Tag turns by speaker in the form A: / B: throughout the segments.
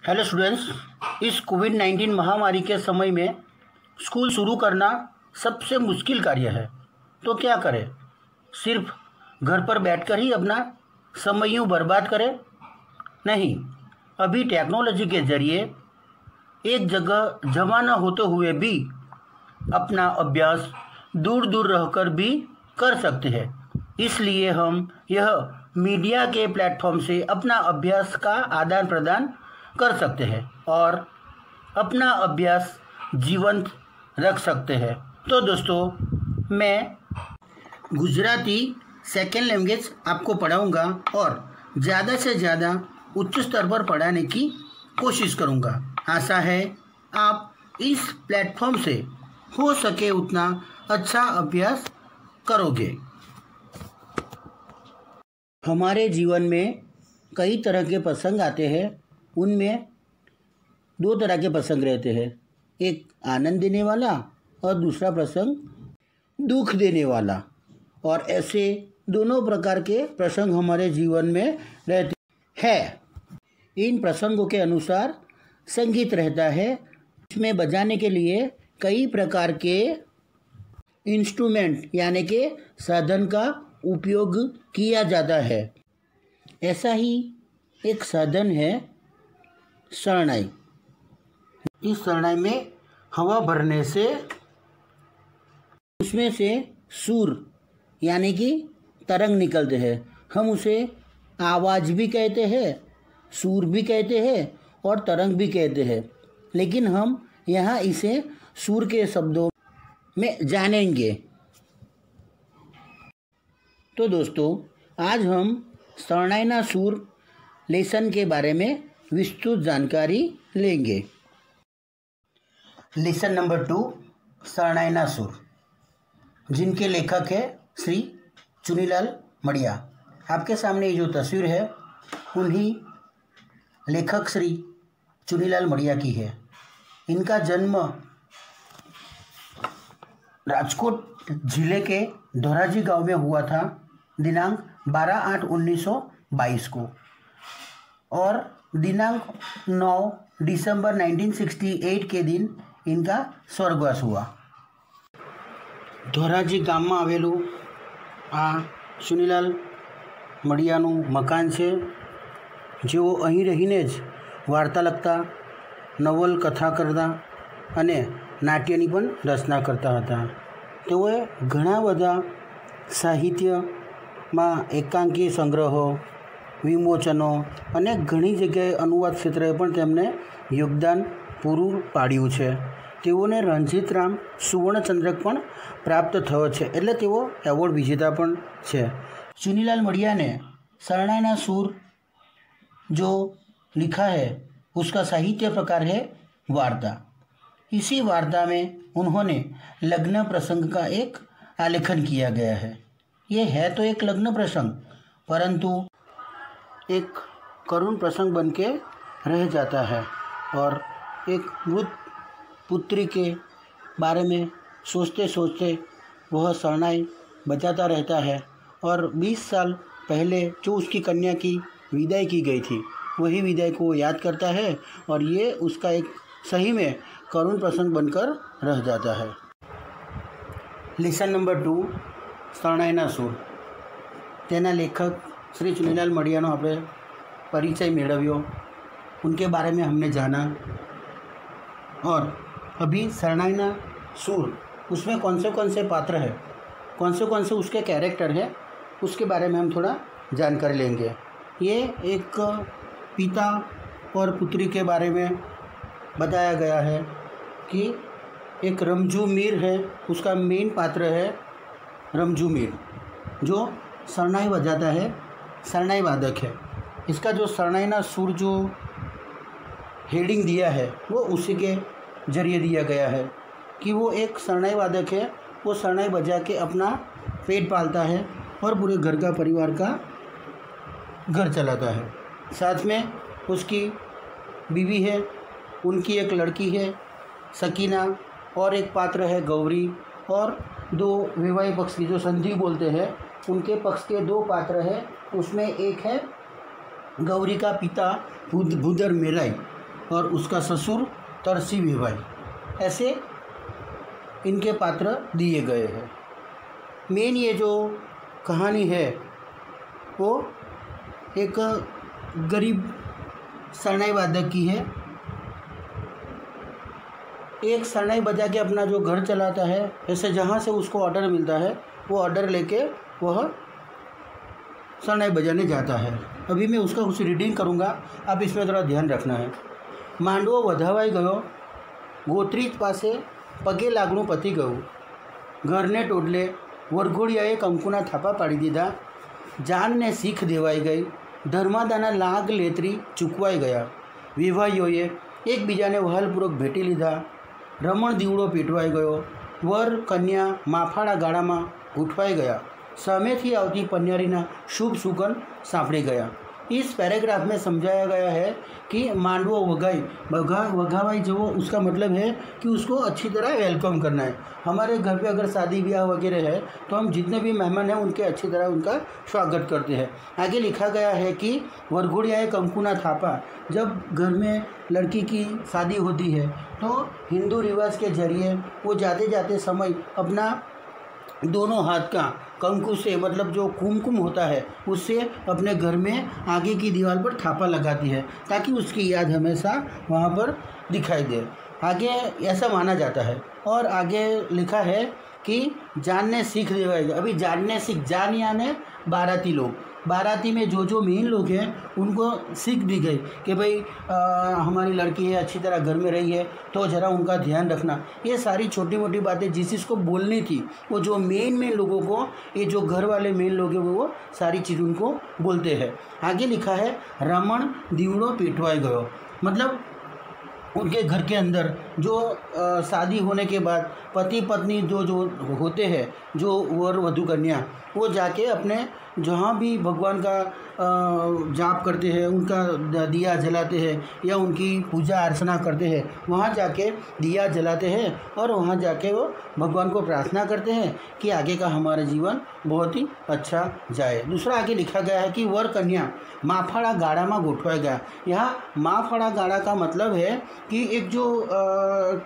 A: Hello students, इस कोविड-19 महामारी के समय में स्कूल शुरू करना सबसे मुश्किल कार्य है। तो क्या करें? सिर्फ घर पर बैठकर ही अपना समय यूँ बर्बाद करें? नहीं, अभी टेक्नोलॉजी के ज़रिए एक जगह जमा न होते हुए भी अपना अभ्यास दूर दूर रहकर भी कर सकते हैं। इसलिए हम यह मीडिया के प्लेटफॉर्म से अपना अभ्यास का आदान प्रदान कर सकते हैं और अपना अभ्यास जीवंत रख सकते हैं। तो दोस्तों, मैं गुजराती सेकेंड लैंग्वेज आपको पढ़ाऊंगा और ज़्यादा से ज़्यादा उच्च स्तर पर पढ़ाने की कोशिश करूंगा। आशा है आप इस प्लेटफॉर्म से हो सके उतना अच्छा अभ्यास करोगे। हमारे जीवन में कई तरह के प्रसंग आते हैं। उनमें दो तरह के प्रसंग रहते हैं, एक आनंद देने वाला और दूसरा प्रसंग दुख देने वाला। और ऐसे दोनों प्रकार के प्रसंग हमारे जीवन में रहते हैं। इन प्रसंगों के अनुसार संगीत रहता है। इसमें बजाने के लिए कई प्रकार के इंस्ट्रूमेंट यानी कि साधन का उपयोग किया जाता है। ऐसा ही एक साधन है शरणाई। इस शरणाई में हवा भरने से उसमें से सुर यानी कि तरंग निकलते हैं। हम उसे आवाज़ भी कहते हैं, सुर भी कहते हैं और तरंग भी कहते हैं, लेकिन हम यहाँ इसे सुर के शब्दों में जानेंगे। तो दोस्तों, आज हम शरणाईना सुर लेसन के बारे में विस्तृत जानकारी लेंगे। लेसन नंबर 2, शरणाईना सुर, जिनके लेखक है श्री चुनीलाल मडिया। आपके सामने ये जो तस्वीर है उन्हीं लेखक श्री चुनीलाल मडिया की है। इनका जन्म राजकोट जिले के धोराजी गांव में हुआ था दिनांक 12/8/1922 को और दिनांक 9 दिसंबर 1968 के दिन इनका स्वर्गवास हुआ। ધોરાજી ગામમાં આવેલું આ ચુનીલાલ મડિયાનું મકાન છે, જેઓ અહીં રહીને જ વાર્તા લખતા, નવલકથા કરતા અને નાટ્યની પણ રચના કરતા હતા। તેઓએ ઘણા બધા સાહિત્યમાં એકાંકી સંગ્રહો, વિમોચનો અને ઘણી જગ્યાએ અનુવાદ ક્ષેત્રે પણ તેમને યોગદાન પૂરું પાડ્યું છે। તેઓને રણજીતરામ સુવર્ણચંદ્રક પણ प्राप्त થયો છે, એટલે તેઓ એવોર્ડ વિજેતા પણ છે। चुनीलाल मडिया ने शरणाईना सुर जो लिखा है उसका साहित्य प्रकार है वार्ता। इसी वार्ता में उन्होंने लग्न प्रसंग का एक आलेखन किया गया है। ये है तो एक लग्न प्रसंग, परंतु एक करुण प्रसंग बन के रह जाता है और एक वृद्ध पुत्री के बारे में सोचते सोचते वह शरणाई बजाता रहता है और 20 साल पहले जो उसकी कन्या की विदाई की गई थी वही विदाई को याद करता है और ये उसका एक सही में करुण प्रसंग बनकर रह जाता है। लेसन नंबर 2, शरणाईना सुर, तेना लेखक श्री चुनीलाल मडियानो આપણે परिचय मेळव्यो, उनके बारे में हमने जाना। और अभी शरणाईना सुर उसमें कौन से पात्र हैं, कौन से उसके कैरेक्टर हैं, उसके बारे में हम थोड़ा जानकारी लेंगे। ये एक पिता और पुत्री के बारे में बताया गया है कि एक रमजू मीर है, उसका मेन पात्र है रमजू मीर, जो शरणाई बजाता है, शरणाई वादक है। इसका जो शरणाईना सुर जो हेडिंग दिया है वो उसी के जरिए दिया गया है कि वो एक शरणाई वादक है। वो शरणाई बजा के अपना पेट पालता है और पूरे घर का परिवार का घर चलाता है। साथ में उसकी बीवी है, उनकी एक लड़की है सकीना, और एक पात्र है गौरी, और 2 विवाही पक्ष की जो संधि बोलते हैं उनके पक्ष के 2 पात्र हैं। उसमें एक है गौरी का पिता भूदर मेराई और उसका ससुर तरसी वेवाई, ऐसे इनके पात्र दिए गए हैं। मेन ये जो कहानी है वो एक गरीब शरणाई वादक की है। एक शरणाई बजा के अपना जो घर चलाता है, ऐसे जहाँ से उसको ऑर्डर मिलता है वो ऑर्डर लेके वह शरणाई बजाने जाता है। अभी मैं उसका कुछ रीडिंग करूँगा, आप इसमें थोड़ा ध्यान रखना है। માંડવો વધાવાઈ ગયો, ગોત્રીજ પાસે પગે લાગણું પતી ગયું, ઘરને ટોડલે વરઘોડિયાએ કંકુના થાપા પાડી દીધા, જાનને શીખ દેવાઈ ગઈ, ધર્માદાના લાગ લેતરી ચૂકવાઈ ગયા, વિવાહીઓએ એકબીજાને વહાલપૂર્વક ભેટી લીધા, રમણ દીવડો પીટવાઈ ગયો, વર કન્યા માફાળા ગાળામાં ગૂંઠવાઈ ગયા, સામેથી આવતી પન્યારીના શુભ સુગંધ સાંભળી ગયા। इस पैराग्राफ में समझाया गया है कि मांडवो वगावाई जो उसका मतलब है कि उसको अच्छी तरह वेलकम करना है। हमारे घर पे अगर शादी ब्याह वगैरह है तो हम जितने भी मेहमान हैं उनके अच्छी तरह उनका स्वागत करते हैं। आगे लिखा गया है कि वरघोड़ियाए कंकुना थापा, जब घर में लड़की की शादी होती है तो हिंदू रिवाज के जरिए वो जाते जाते समय अपना दोनों हाथ का कंकु से, मतलब जो कुमकुम होता है उससे अपने घर में आगे की दीवार पर थापा लगाती है ताकि उसकी याद हमेशा वहाँ पर दिखाई दे। आगे ऐसा माना जाता है। और आगे लिखा है कि जानने सीख देवाएगा। अभी जानने सीख, जान यानी बाराती लोग, बाराती में जो मेन लोग हैं उनको सीख दी गई कि भाई हमारी लड़की है, अच्छी तरह घर में रही है तो ज़रा उनका ध्यान रखना। ये सारी छोटी मोटी बातें जिसको बोलनी थी वो जो मेन लोगों को, ये जो घर वाले मेन लोग हैं वो सारी चीज़ उनको बोलते हैं। आगे लिखा है रमण दीवड़ो पीटवाई गयो, मतलब उनके घर के अंदर जो शादी होने के बाद पति पत्नी जो होते हैं, जो वर वधू कन्या, वो जाके अपने जहाँ भी भगवान का जाप करते हैं, उनका दिया जलाते हैं या उनकी पूजा अर्चना करते हैं, वहाँ जाके दिया जलाते हैं और वहाँ जाके वो भगवान को प्रार्थना करते हैं कि आगे का हमारा जीवन बहुत ही अच्छा जाए। दूसरा आगे लिखा गया है कि वर कन्या माफाड़ा गाड़ा में गोठवाया गया। यहाँ माफाड़ा गाड़ा का मतलब है कि एक जो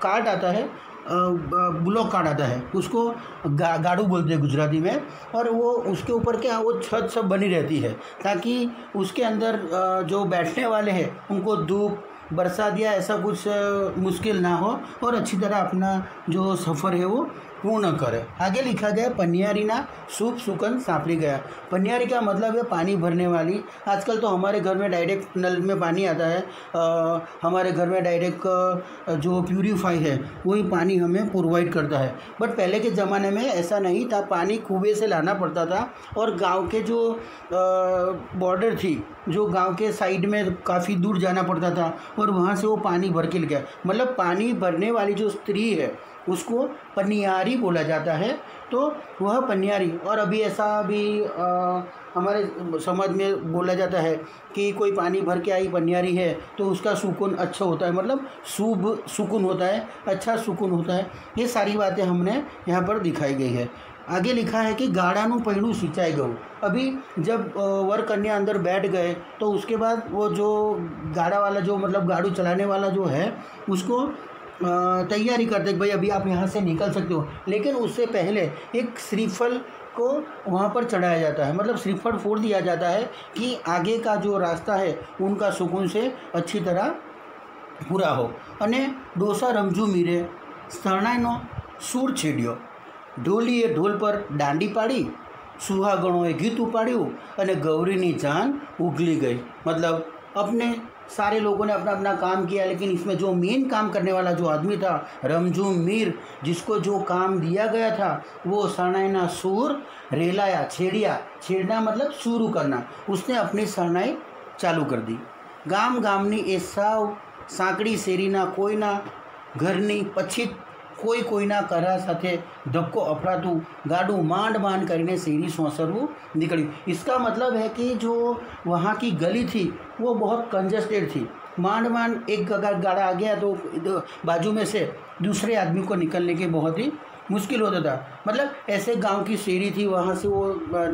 A: कार्ड आता है, ब्लॉक कार्ड आता है, उसको गाड़ू बोलते हैं गुजराती में, और वो उसके ऊपर क्या वो छत सब बनी रहती है ताकि उसके अंदर जो बैठने वाले हैं उनको धूप बरसात या ऐसा कुछ मुश्किल ना हो और अच्छी तरह अपना जो सफ़र है वो पूर्ण करे। आगे लिखा गया पनियारी ना सूप सुकन सापड़ी गया। पनियारी का मतलब है पानी भरने वाली। आजकल तो हमारे घर में डायरेक्ट नल में पानी आता है, हमारे घर में डायरेक्ट जो प्यूरीफाई है वही पानी हमें प्रोवाइड करता है। बट पहले के ज़माने में ऐसा नहीं था, पानी कुएं से लाना पड़ता था और गांव के जो बॉर्डर थी, जो गांव के साइड में काफ़ी दूर जाना पड़ता था और वहाँ से वो पानी भर के लेके, मतलब पानी भरने वाली जो स्त्री है उसको पनियारी बोला जाता है। तो वह पनियारी, और अभी ऐसा भी हमारे समाज में बोला जाता है कि कोई पानी भर के आई पनियारी है तो उसका सुकून अच्छा होता है, मतलब शुभ सुकून होता है, अच्छा सुकून होता है। ये सारी बातें हमने यहाँ पर दिखाई गई है। आगे लिखा है कि गाड़ानु पहिणु सिंचाई गऊ। अभी जब वर कन्या अंदर बैठ गए तो उसके बाद वो जो गाड़ा वाला, जो मतलब गाड़ू चलाने वाला जो है, उसको तैयारी करते कि भाई अभी आप यहाँ से निकल सकते हो, लेकिन उससे पहले एक श्रीफल को वहाँ पर चढ़ाया जाता है, मतलब श्रीफल फोड़ दिया जाता है कि आगे का जो रास्ता है उनका सुकून से अच्छी तरह पूरा हो। अने डोसा रमजू मीरे शरणाईनो सूर छेड्यो, ढोलीए ढोल पर दांडी पाड़ी, सुहागणोए गीत उपाड्યું અને गौरीनी जान उगली गई। मतलब अपने सारे लोगों ने अपना अपना काम किया, लेकिन इसमें जो मेन काम करने वाला जो आदमी था, रमजू मीर, जिसको जो काम दिया गया था, वो शरणाईना सूर रेलाया, छेड़िया, छेड़ना मतलब शुरू करना, उसने अपनी शरणाई चालू कर दी। गाम गामनी ए साव साँकड़ी શેરીના કોઈના ઘરની પછી કોઈના કરા સાથે ધક્કો અફડાતું ગાડું માંડ માંડ કરીને શેરી સોંસરવું નીકળ્યું। इसका मतलब है कि जो वहाँ की गली थी वो बहुत कंजस्टेड थी, માંડ માંડ एक अगर गाड़ा आ गया तो बाजू में से दूसरे आदमी को निकलने के बहुत ही मुश्किल होता था। मतलब ऐसे गांव की शेरी थी, वहाँ से वो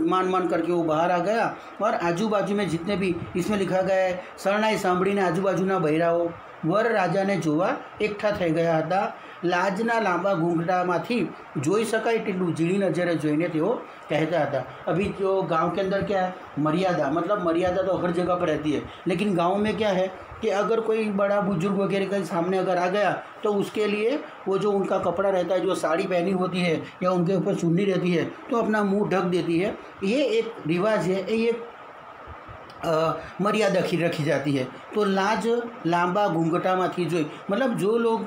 A: मान करके वो बाहर आ गया और आजू बाजू में जितने भी, इसमें लिखा गया है शरणाई सांभळीने आजू बाजूना बहेराओ વર રાજાને જોવા એકઠા થઈ ગયા હતા। લાજના લાંબા ઘૂંઘટામાંથી જોઈ શકાય તેટલું ઝીણી નજરે જોઈને તેઓ कहता था। अभी जो गांव के अंदर क्या है, मर्यादा, मतलब मर्यादा तो हर जगह पर रहती है, लेकिन गांव में क्या है कि अगर कोई बड़ा बुजुर्ग वगैरह कहीं सामने अगर आ गया तो उसके लिए वो जो उनका कपड़ा रहता है, जो साड़ी पहनी होती है या उनके ऊपर चुन्नी रहती है, तो अपना मुंह ढक देती है। ये एक रिवाज है, ये मर्यादा रखी जाती है। तो लाज लांबा घूंघटामाथी जोई, मतलब जो लोग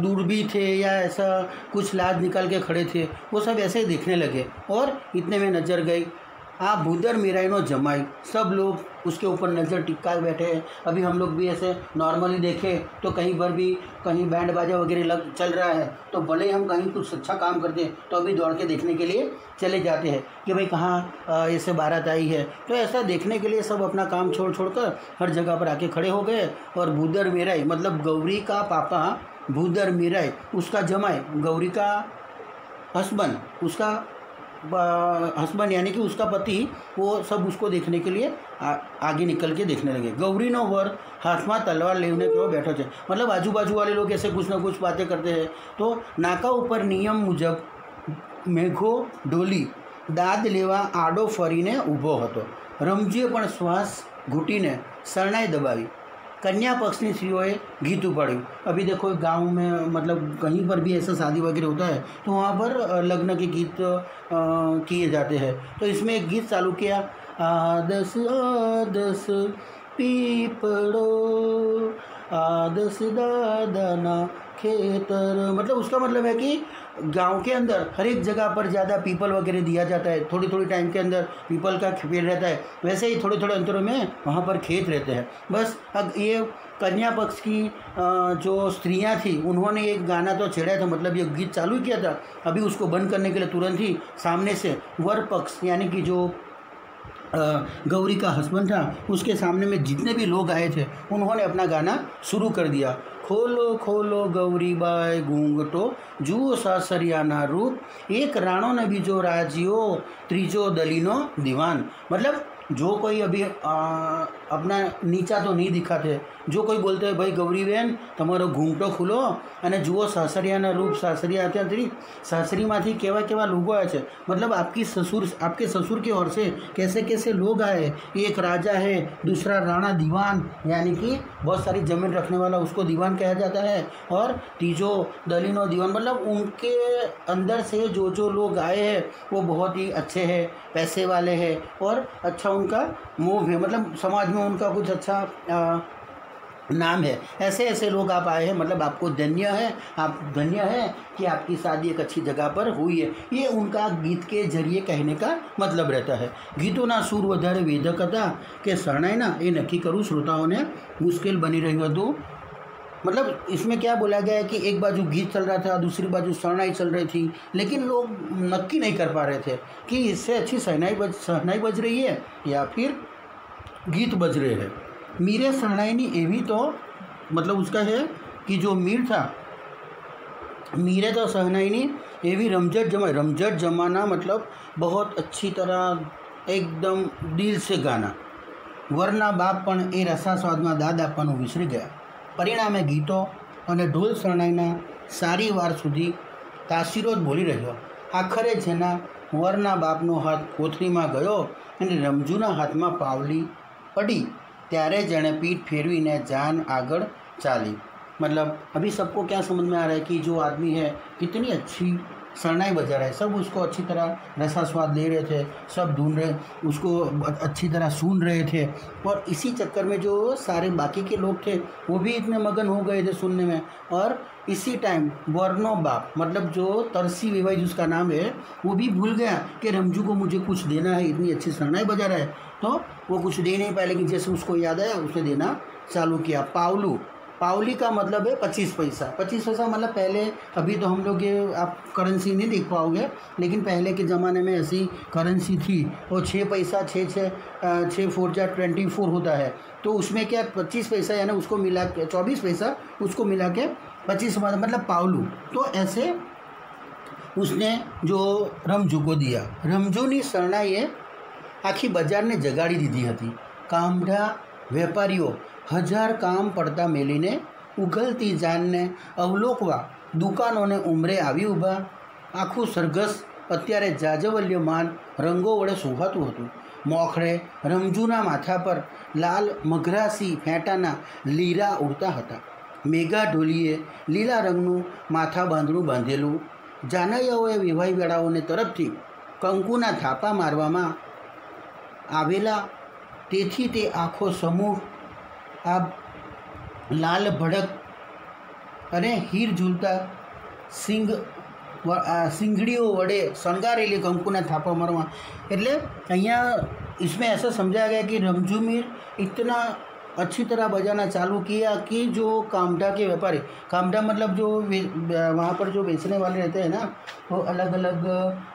A: दूर भी थे या ऐसा कुछ लाज निकाल के खड़े थे, वो सब ऐसे ही देखने लगे। और इतने में नज़र गई आ भूदर मीराईनो जमाई, सब लोग उसके ऊपर नज़र टिकाए बैठे हैं। अभी हम लोग भी ऐसे नॉर्मली देखें तो कहीं पर भी कहीं बैंड बाजा वगैरह चल रहा है तो भले हम कहीं कुछ अच्छा काम करते हैं तो अभी दौड़ के देखने के लिए चले जाते हैं कि भाई कहाँ ऐसे बारात आई है। तो ऐसा देखने के लिए सब अपना काम छोड़ कर हर जगह पर आके खड़े हो गए। और भूदर मीराई मतलब गौरी का पापा भूदर मीराई, उसका जमाई गौरी का हस्बैंड, उसका हस्बैंड यानी कि उसका पति, वो सब उसको देखने के लिए आगे निकल के देखने लगे। गौरीनो वर हाथ में तलवार लेने के बैठो है, मतलब आजू बाजू वाले लोग ऐसे कुछ ना कुछ बातें करते हैं। तो नाका ऊपर नियम मुजब मेघो डोली दाद लेवा आडो फरीने ऊभो हतो। रमजीए पण श्वास घूटीने शरणाई दबावी। कन्या पक्षनी स्त्रीओए गीत उपाड़્યું। अभी देखो गांव में मतलब कहीं पर भी ऐसा शादी वगैरह होता है तो वहाँ पर लग्न के गीत किए जाते हैं। तो इसमें एक गीत चालू किया, आदस आदस पीपड़ो आदस दादाना खेतर। मतलब उसका मतलब है कि गांव के अंदर हर एक जगह पर ज़्यादा पीपल वगैरह दिया जाता है। थोड़ी थोड़ी टाइम के अंदर पीपल का पेड़ रहता है, वैसे ही थोड़े थोड़े अंतरों में वहाँ पर खेत रहते हैं। बस अब ये कन्या पक्ष की जो स्त्रियाँ थी उन्होंने एक गाना तो छेड़ा था, मतलब ये गीत चालू किया था। अभी उसको बंद करने के लिए तुरंत ही सामने से वर पक्ष यानी कि जो गौरी का हस्बैंड था उसके सामने में जितने भी लोग आए थे उन्होंने अपना गाना शुरू कर दिया। खोलो खोलो गौरी बाई घूंघटो जुओ सासरियाना रूप, एक राणो ने बीजो राजियो त्रीजो दलीनो दीवान। मतलब जो कोई अभी अपना नीचा तो नहीं दिखाते, जो कोई बोलते हैं भाई गौरी बहन तमारो घूंघटो खुलो अने जुओ सासरियाना रूप, सासरिया थी सासरीमांथी केवा केवा लोगो आए छे। मतलब आपके ससुर की ओर से कैसे कैसे लोग आए। एक राजा है, दूसरा राणा दीवान यानी कि बहुत सारी ज़मीन रखने वाला, उसको दीवान कहा जाता है। और तीजो दलीनो दीवान मतलब उनके अंदर से जो जो लोग आए हैं वो बहुत ही अच्छे हैं, पैसे वाले हैं और अच्छा उनका मूव है, मतलब समाज में उनका कुछ अच्छा नाम है। ऐसे ऐसे लोग आप आए हैं, मतलब आपको धन्य है, आप धन्य है कि आपकी शादी एक अच्छी जगह पर हुई है। ये उनका गीत के जरिए कहने का मतलब रहता है। गीतों सूर वधारे वेधक था कि शरणाई ये नक्की करूँ श्रोताओं ने मुश्किल बनी रही हूँ। मतलब इसमें क्या बोला गया है कि एक बाजू गीत चल रहा था, दूसरी बाजू शरणाई चल रही थी, लेकिन लोग नक्की नहीं कर पा रहे थे कि इससे अच्छी शरणाई बज रही है या फिर गीत बज रहे हैं। मीरे शरणाईनी एवी तो मतलब उसका है कि जो मीर था, मीरे तो शरणाईनी एवी रमझट जमाना मतलब बहुत अच्छी तरह एकदम दिल से गाना। वरना बाप पण ए रसास्वादમાં દાદ આપવાનું વિસરી ગયા। परिणामे गीतों અને ઢોલ શરણાઈના સારી વાર સુધી તાસીરો જ બોલી રહ્યો। આખરે જેના વરના બાપનો હાથ કોથળીમાં ગયો અને રમજુના હાથમાં પાવલી પડી ત્યારે જેણે पीठ फेरवीने जान आगळ चाली। मतलब अभी सबको क्या समझ में आ रहा है कि जो आदमी है कितनी अच्छी शरणाई बजा रहा है, सब उसको अच्छी तरह रसास्वाद ले रहे थे, सब ढूंढ रहे, उसको अच्छी तरह सुन रहे थे। और इसी चक्कर में जो सारे बाकी के लोग थे वो भी इतने मगन हो गए थे सुनने में। और इसी टाइम वर्नो बाप मतलब जो तरसी विवाई जिसका नाम है वो भी भूल गया कि रमजू को मुझे कुछ देना है, इतनी अच्छी शरणाई बजा रहा है, तो वो कुछ दे नहीं पाया, लेकिन जैसे उसको याद आया उसने देना चालू किया। पावली का मतलब है 25 पैसा। 25 पैसा मतलब पहले, अभी तो हम लोग ये आप करेंसी नहीं देख पाओगे, लेकिन पहले के ज़माने में ऐसी करेंसी थी। और 6 पैसा 6 4 24 होता है, तो उसमें क्या 25 पैसा यानी उसको मिला के 24 पैसा उसको मिला के 25 मतलब पावलू। तो ऐसे उसने जो रमजू को दिया। रमजूनी शरणाईए आखी बजार ने जगाड़ी दीधी हती। कामढा वेपारीओ 1000 काम पड़ता मेलीने ઉઘલતી જાનને અવલોકવા દુકાનોને ઉંમરે આવી ઊભા. આખું સરઘસ અત્યારે જાજવલ્યમાન રંગો વડે શોભાતું હતું. મોખરે રમજુના માથા પર લાલ મઘરાસી ફેંટાના લીરા ઉડતા હતા. મેઘા ઢોલીએ લીલા રંગનું માથા બાંધણું બાંધેલું. જાનૈયાઓએ વિવાહી વેળાઓને તરફથી કંકુના થાપા મારવામાં આવેલા. તેથી તે આખો સમૂહ આ લાલ ભડક અને હીર ઝૂલતા सिंगड़ियों वड़े शंगारेली कंकुना थापा मारवा. એટલે અહીંયા इसमें ऐसा समझाया गया कि रमजू मीर इतना अच्छी तरह बजाना चालू किया कि जो कामठा के व्यापारी, कामठा मतलब जो वहाँ पर जो बेचने वाले रहते हैं ना, वो अलग अलग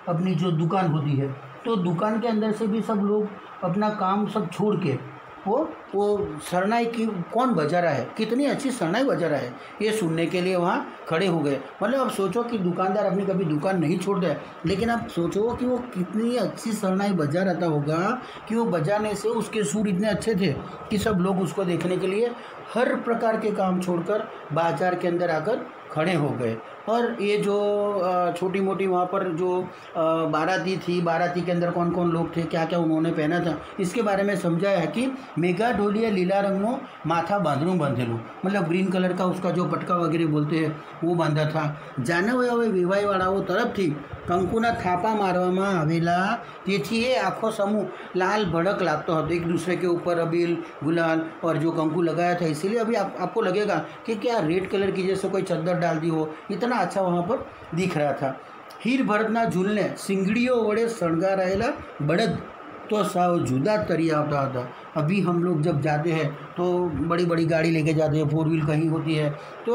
A: अपनी जो दुकान होती है, तो दुकान के अंदर से भी सब लोग अपना काम सब छोड़ के वो शरणाई की कौन बजा रहा है, कितनी अच्छी शरणाई बजा रहा है, ये सुनने के लिए वहाँ खड़े हो गए. मतलब अब सोचो कि दुकानदार अपनी कभी दुकान नहीं छोड़ता है, लेकिन आप सोचो कि वो कितनी अच्छी शरणाई बजा रहता होगा कि वो बजाने से उसके सुर इतने अच्छे थे कि सब लोग उसको देखने के लिए हर प्रकार के काम छोड़कर बाजार के अंदर आकर खड़े हो गए. और ये जो छोटी मोटी वहाँ पर जो बाराती थी, बाराती के अंदर कौन कौन लोग थे, क्या क्या उन्होंने पहना था, इसके बारे में समझाया है कि मेघा ढोलिया लीला रंगनो माथा बांधणुं बांधेलू, मतलब ग्रीन कलर का उसका जो पटका वगैरह बोलते हैं वो बांधा था. જાનૈયાઓએ વિવાહીવાળાઓ તરફથી કંકુના થાપા મારવામાં આવેલા. તેથી એ આખો સમૂહ लाल भड़क लागतो હતો. एक दूसरे के ऊपर अबील गुलाल और जो कंकु लगाया था, इसीलिए अभी आपको लगेगा कि क्या रेड कलर की जैसे कोई चद्दर डाल दी हो, इतना अच्छा वहाँ पर दिख रहा था. हीर भरतના ઝૂલને સિંગડીઓ વડે શણગારાયેલા બળદ तो साव जुदा तरी आता था. अभी हम लोग जब जाते हैं तो बड़ी बड़ी गाड़ी लेके जाते हैं, 4 व्हील कहीं होती है, तो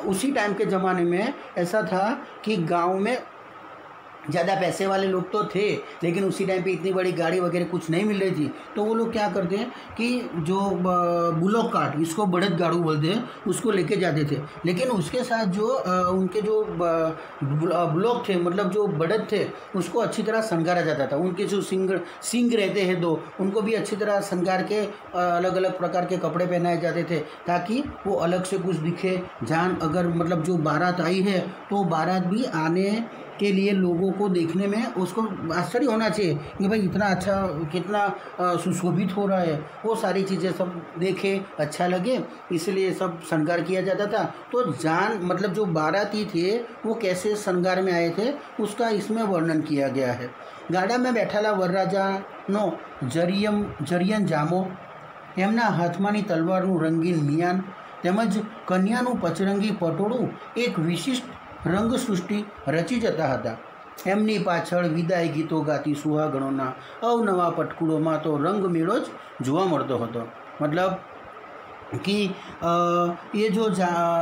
A: उसी टाइम के ज़माने में ऐसा था कि गांव में ज़्यादा पैसे वाले लोग तो थे, लेकिन उसी टाइम पे इतनी बड़ी गाड़ी वगैरह कुछ नहीं मिल रही थी, तो वो लोग क्या करते हैं कि जो बुलोक कार्ट, इसको बड़द गाड़ू बोलते हैं, उसको लेके जाते थे. लेकिन उसके साथ जो उनके जो बुलोक थे, मतलब जो बड़द थे, उसको अच्छी तरह श्रृंगारा जाता था. उनके जो सिंग रहते हैं दो, उनको भी अच्छी तरह श्रृंगार के अलग अलग प्रकार के कपड़े पहनाए जाते थे, ताकि वो अलग से कुछ दिखे. जान अगर मतलब जो बारात आई है, तो बारात भी आने के लिए लोगों को देखने में उसको आश्चर्य होना चाहिए कि भाई इतना अच्छा, कितना सुशोभित हो रहा है. वो सारी चीज़ें सब देखे, अच्छा लगे, इसलिए सब श्रृंगार किया जाता था. तो जान मतलब जो बाराती थे वो कैसे श्रृंगार में आए थे, उसका इसमें वर्णन किया गया है. गाड़ा में बैठाला वरराजानो जरियन जामो, એમના હાથમાંની તલવારનું રંગીન મિયાન તેમજ કન્યાનું પચરંગી પટોળું એક વિશિષ્ટ રંગ સૃષ્ટિ રચી જતા હતા. એમની પાછળ વિદાય ગીતો ગાતી સુહાગણોના અવનવા પટકુડોમાં તો રંગમેળો જ જોવા મળતો હતો. मतलब कि ये जो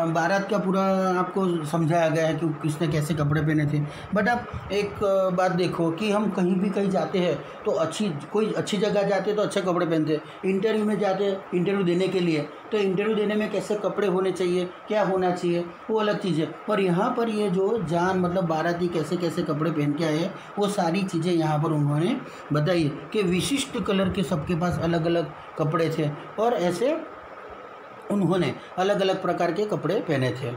A: बारात का पूरा आपको समझाया गया है कि किसने कैसे कपड़े पहने थे. बट आप एक बात देखो कि हम कहीं भी कहीं जाते हैं तो कोई अच्छी जगह जाते हैं तो अच्छे कपड़े पहनते हैं. इंटरव्यू में जाते हैं इंटरव्यू देने के लिए, तो इंटरव्यू देने में कैसे कपड़े होने चाहिए, क्या होना चाहिए, वो अलग चीज़ है. और यहाँ पर ये जो जान मतलब बाराती कैसे कैसे कपड़े पहन के आए, वो सारी चीज़ें यहाँ पर उन्होंने बताई कि विशिष्ट कलर के सबके पास अलग अलग कपड़े थे और ऐसे उन्होंने अलग अलग प्रकार के कपड़े पहने थे.